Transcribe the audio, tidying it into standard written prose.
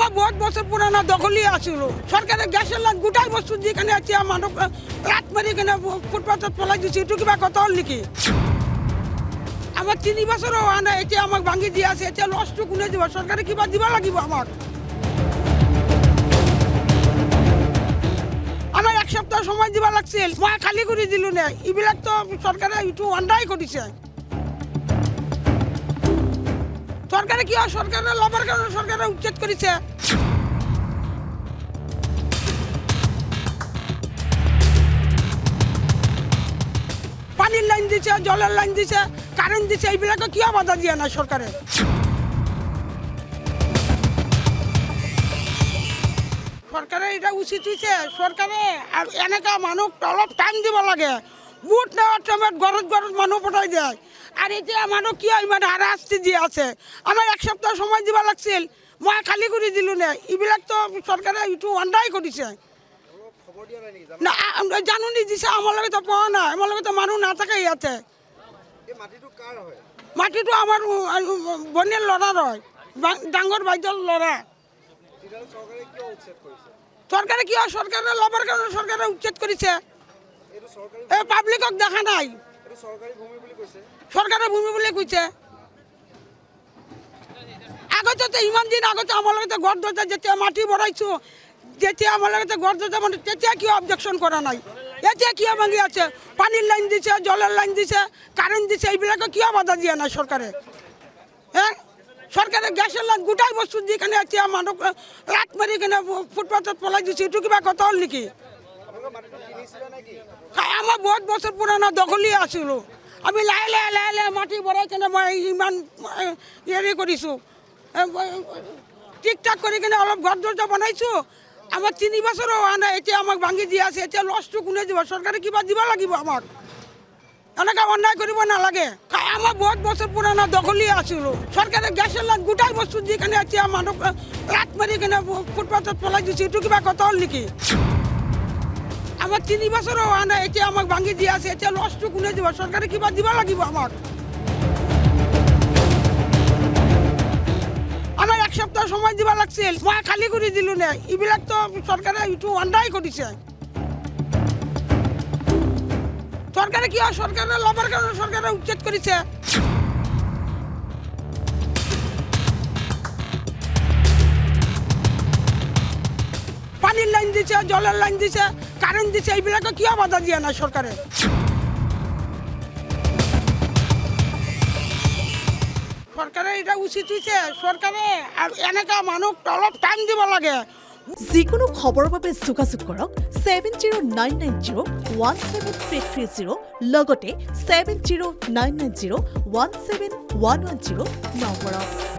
আমার বহুত বছর পুরানা দখলই আছিল সরকারের গ্যাসের লাইন গোটাই বস্তু যেখানে আছে মানুষ রাত মারি এখানে ফুটপাথত পলাই দিছে এইটো কিবা কথা হল নেকি আমার 3 বছরও হোৱা নাই এতিয়া আমাক ভাঙি দিয়া আছে এতিয়া লছটো কোনে দিব সরকারে কিবা দিব লাগিব আমাক আমার এক সপ্তাহ সময় দিব লাগছিল মই খালি করে দিলো না এইবিলাক তো সরকারে এইটো অন্যায় কৰিছে সরকারে কি সরকারের লবার কারণে সরকারে উচ্ছেদ করেছে পানির লাইন দিছে জলের লাইন দিছে কারেন্ট দিছে এইবিলাকে কিয় বাধা দিয়ে না সরকারে সরকারের এটা উচিত হয়েছে সরকারে আর এনেকা মানুষ অলপ টাইম দিব লাগে বুট নেওয়ার সময় গরজ গরজ মানুষ পঠাই দেয় আর এতিয়া মানুষ কি ইমান হারাশাস্তি দিয়ে আছে আমার এক সপ্তাহ সময় দিব লাগছিল মই খালি করে দিলো না এইবিলাক তো সরকারে এইটো অন্যায় কৰিছে না জানুনি দিছে আমার লগে তো পাওয়া না আমার লগে তো মানুষ না থাকে ইয়াতে মাটিটো আমার বনের লড়ার হয় ডাঙর বাইদর লড়া সরকারে কি সরকারের লবার কারণে সরকারে উচ্ছেদ করেছে পাবলিকক দেখা নাই সরকারের ভূমি বলে কইছে আগতে তো ইমান দিন আগতে আমার লগে ঘর দরজা যেতিয়া মাটি বড়াইছো যেতিয়া আমার লগে ঘর দরজা মানে তেতিয়া কি অবজেকশন করা নাই এতিয়া কিয় ভাঙি আছে পানির লাইন দিছে জলের লাইন দিছে কারেন্ট দিছে এইবিলাকে কিয় বাধা দিয়ে না সরকারে হ্যাঁ সরকারের গ্যাসের লাইন গোটাই বস্তু যেখানে আছে মানুষ রাত মারি এখানে ফুটপাথত পলাই দিছে এইটো কিবা কথা হল নেকি আমার বহুত বছর পুরানা দখলই আছিল আমি লাহে লাহে লাহে লাহে মাটি ভৰাই কেনে মই ইমান হেৰি কৰিছোঁ ঠিক ঠাক কৰি কেনে অলপ ঘৰ দৰজা বনাইছোঁ আমাৰ 3 বছৰও হোৱা নাই এতিয়া আমাক ভাঙি দিয়া আছে এতিয়া লছটো কোনে দিব সরকারে কিবা দিব লাগিব আমাক এনেকা অন্যায় কৰিব নালাগে আমার বহুত বছর পুরানা দখলই আছিল সরকারের গ্যাসের লাইন গোটাই বস্তু যেখানে আছে মানুষ রাত মারি এখানে ফুটপাথত পলাই দিছে এইটো কিবা কথা হল নেকি আমার 3 বছরও হোৱা নাই এতিয়া আমাক ভাঙি দিয়া আছে এতিয়া লছটো কোনে দিব সরকারে কিবা দিব লাগিব আমাক আমার এক সপ্তাহ সময় দিব লাগছিল মই খালি করে দিলো না এইবিলাক তো সরকারে এইটো অন্যায় কৰিছে সরকারে কি সরকারের লবার কারণে সরকারে উচ্ছেদ করেছে পানির লাইন দিছে জলের লাইন দিছে কারেন্ট দিছে এইবিলাকে কিয় বাধা দিয়ে না সরকারে সরকারে এটা উচিত হয়েছে সরকারে আর এনেকা মানুষ অলপ টাইম দিব লাগে যিকোনো খবৰৰ বাবে যোগাযোগ কৰক 7099017330 লগতে 7099017110 নম্বৰত।